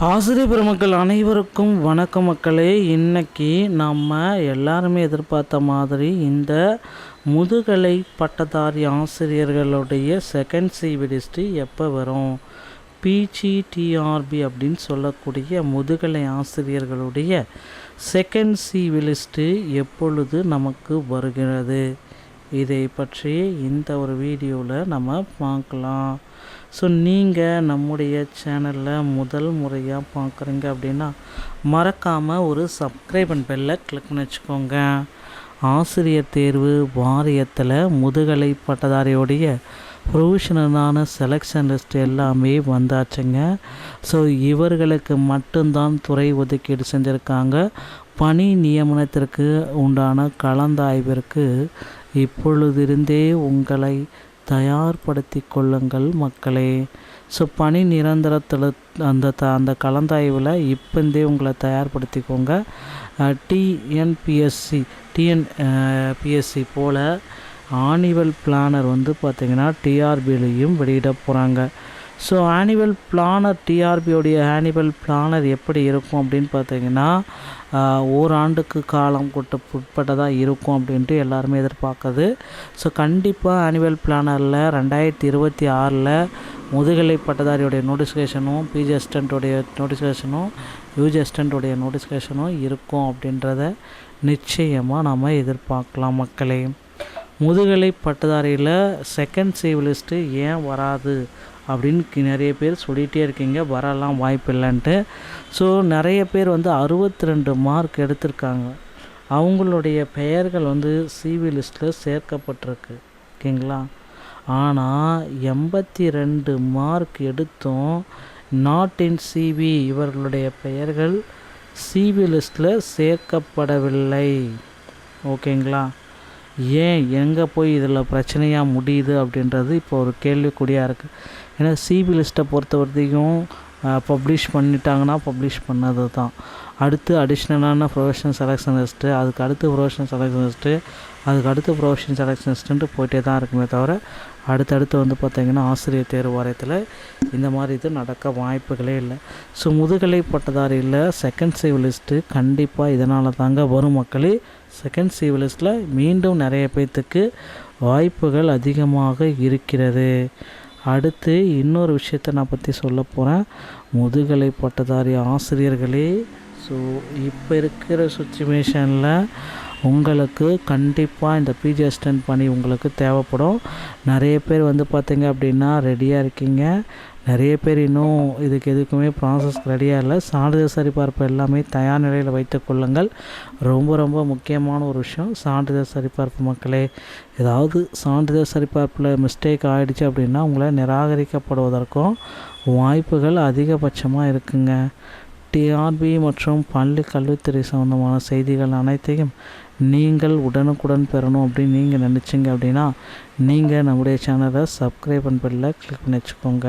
ஆசிரியர் பெருமக்கள் அனைவருக்கும் வணக்கம் மக்களே. இன்னைக்கு நம்ம எல்லாருமே எதிர்பார்த்த மாதிரி இந்த முதுகலை பட்டதாரி ஆசிரியர்களுடைய செகண்ட் சிவி லிஸ்ட்டு எப்போ வரும்? பிஜிடிஆர்பி அப்படின்னு சொல்லக்கூடிய முதுகலை ஆசிரியர்களுடைய செகண்ட் சிவி லிஸ்ட்டு எப்பொழுது நமக்கு வருகிறது? இதை பற்றி இந்த ஒரு வீடியோவில் நம்ம பார்க்கலாம். ஸோ நீங்கள் நம்முடைய சேனலில் முதல் முறையாக பார்க்குறீங்க அப்படின்னா மறக்காமல் ஒரு சப்ஸ்கிரைப் அண்ட் பெல்லை கிளிக் பண்ணி வச்சுக்கோங்க. ஆசிரியர் தேர்வு வாரியத்தில் முதுகலை பட்டதாரியோடைய ப்ரொவிஷனலான செலெக்ஷன் லிஸ்ட் எல்லாமே வந்தாச்சுங்க. ஸோ இவர்களுக்கு மட்டும்தான் துறை ஒதுக்கீடு செஞ்சுருக்காங்க. பணி நியமனத்திற்கு உண்டான கலந்தாய்விற்கு இப்பொழுதிருந்தே உங்களை தயார்படுத்தி கொள்ளுங்கள் மக்களே. ஸோ பணி நிரந்தரத்தில் அந்த கலந்தாய்வில் இப்போந்தே உங்களை தயார்படுத்திக்கோங்க. டிஎன்பிஎஸ்சி போல் ஆனுவல் பிளானர் பார்த்திங்கன்னா டிஆர்பிலையும் வெளியிட போகிறாங்க. ஸோ ஆனுவல் பிளானர் டிஆர்பியோடைய ஆனுவல் பிளானர் எப்படி இருக்கும் அப்படின்னு பார்த்திங்கன்னா ஓராண்டுக்கு காலம் உட்பட்டதாக இருக்கும் அப்படின்ட்டு எல்லாருமே எதிர்பார்க்குது. ஸோ கண்டிப்பாக ஆனுவல் பிளானரில் 2026 முதுகலை பட்டதாரியோடைய நோட்டிஃபிகேஷனும் பிஜி அசிஸ்டண்ட்டோடைய நோட்டிஃபிகேஷனும் யூஜி அசிஸ்டண்ட்டோடைய நோட்டிஃபிகேஷனும் இருக்கும் அப்படின்றத நிச்சயமாக நம்ம எதிர்பார்க்கலாம் மக்களே. முதுகலை பட்டதாரியில் செகண்ட் சிவி லிஸ்ட்டு ஏன் வராது அப்படின்னு நிறைய பேர் சொல்லிகிட்டே இருக்கீங்க. வரலாம் வாய்ப்பு இல்லைன்ட்டு. ஸோ நிறைய பேர் 62 மார்க் எடுத்திருக்காங்க. அவங்களுடைய பெயர்கள் சிவி லிஸ்ட்டில் சேர்க்கப்பட்டிருக்கு, ஓகேங்களா? ஆனால் 82 மார்க் எடுத்தும் நாட் இன் சிவி இவர்களுடைய பெயர்கள் சிவி லிஸ்ட்டில் சேர்க்கப்படவில்லை, ஓகேங்களா? ஏன் எங்கே போய் இதில் பிரச்சனையாக முடியுது அப்படின்றது இப்போ ஒரு கேள்விக்குறியாக இருக்குது. ஏன்னா சிவி லிஸ்ட்டை பொறுத்த வரைக்கும் பப்ளிஷ் பண்ணிட்டாங்கன்னா பப்ளிஷ் பண்ணது தான். அடுத்து அடிஷ்னலான ப்ரொஃபஷனல் செலெக்ஷன் லிஸ்ட்டு, அதுக்கு அடுத்து ப்ரொஃபஷனல் செலெக்ஷன் லிஸ்ட்டு, அதுக்கு அடுத்து ப்ரொஃபஷனல் செலெக்ஷன் லிஸ்ட்டுன்ட்டு போயிட்டே தான் இருக்குமே தவிர அடுத்தடுத்து பார்த்திங்கன்னா ஆசிரியர் தேர்வு வாரியத்தில் இந்த மாதிரி இது நடக்க வாய்ப்புகளே இல்லை. ஸோ முதுகலை பட்டதாரியில் செகண்ட் சிவி லிஸ்ட்டு கண்டிப்பாக இதனால் தாங்க வரும் மக்களே. செகண்ட் சிவி லிஸ்ட்டில் மீண்டும் நிறைய பேர்த்துக்கு வாய்ப்புகள் அதிகமாக இருக்கிறது. அடுத்து இன்னொரு விஷயத்தை நான் பற்றி சொல்ல போகிறேன். முதுகலை பட்டதாரி ஆசிரியர்களே, ஸோ இப்போ இருக்கிற சுச்சுவேஷனில் உங்களுக்கு கண்டிப்பாக இந்த பிஜி அசிஸ்டன்ட் பணி உங்களுக்கு தேவைப்படும். நிறைய பேர் பார்த்திங்க அப்படின்னா ரெடியாக இருக்கீங்க. நிறைய பேர் இன்னும் எதுக்குமே ப்ராசஸ் ரெடியாக இல்லை. சான்றிதழ் சரிபார்ப்பு எல்லாமே தயார் நிலையில் வைத்து கொள்ளுங்கள். ரொம்ப ரொம்ப முக்கியமான ஒரு விஷயம் சான்றிதழ் சரிபார்ப்பு மக்களே. ஏதாவது சான்றிதழ் சரிபார்ப்பில் மிஸ்டேக் ஆகிடுச்சு அப்படின்னா உங்களை நிராகரிக்கப்படுவதற்கும் வாய்ப்புகள் அதிகபட்சமாக இருக்குங்க. டிஆர்பி மற்றும் பள்ளி கல்வித்துறை சம்பந்தமான செய்திகள் அனைத்தையும் நீங்கள் உடனுக்குடன் பெறணும் அப்படின்னு நீங்கள் நினச்சிங்க அப்படின்னா நீங்கள் நம்முடைய சேனலை சப்ஸ்கிரைப் அண்ட் பெல்லை கிளிக் பண்ணி வச்சுக்கோங்க.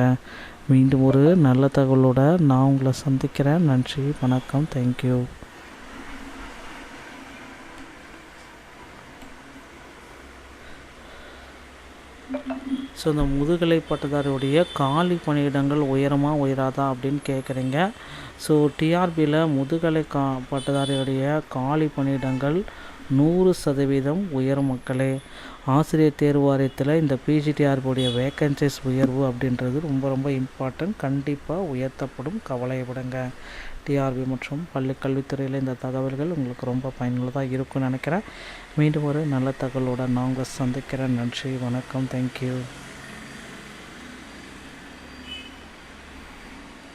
மீண்டும் ஒரு நல்ல தகவலோட நான் உங்களை சந்திக்கிறேன். நன்றி, வணக்கம், தேங்க்யூ. ஸோ இந்த முதுகலை பட்டதாரியுடைய காலி பணியிடங்கள் உயராதா அப்படின்னு கேட்குறீங்க. ஸோ டிஆர்பியில் முதுகலை பட்டதாரியுடைய காலி பணியிடங்கள் 100% உயரும் மக்களே. ஆசிரியர் தேர்வு வாரியத்தில் இந்த பிஜிடிஆர்பியுடைய வேக்கன்சிஸ் உயர்வு அப்படின்றது ரொம்ப ரொம்ப இம்பார்ட்டன்ட். கண்டிப்பாக உயர்த்தப்படும், கவலையப்படுங்க. டிஆர்பி மற்றும் பள்ளி கல்வித்துறையில் இந்த தகவல்கள் உங்களுக்கு ரொம்ப பயனுள்ளதாக இருக்கும்னு நினைக்கிறேன். மீண்டும் ஒரு நல்ல தகவலோடு நான் உங்களை சந்திக்கிறேன். நன்றி, வணக்கம், தேங்க்யூ.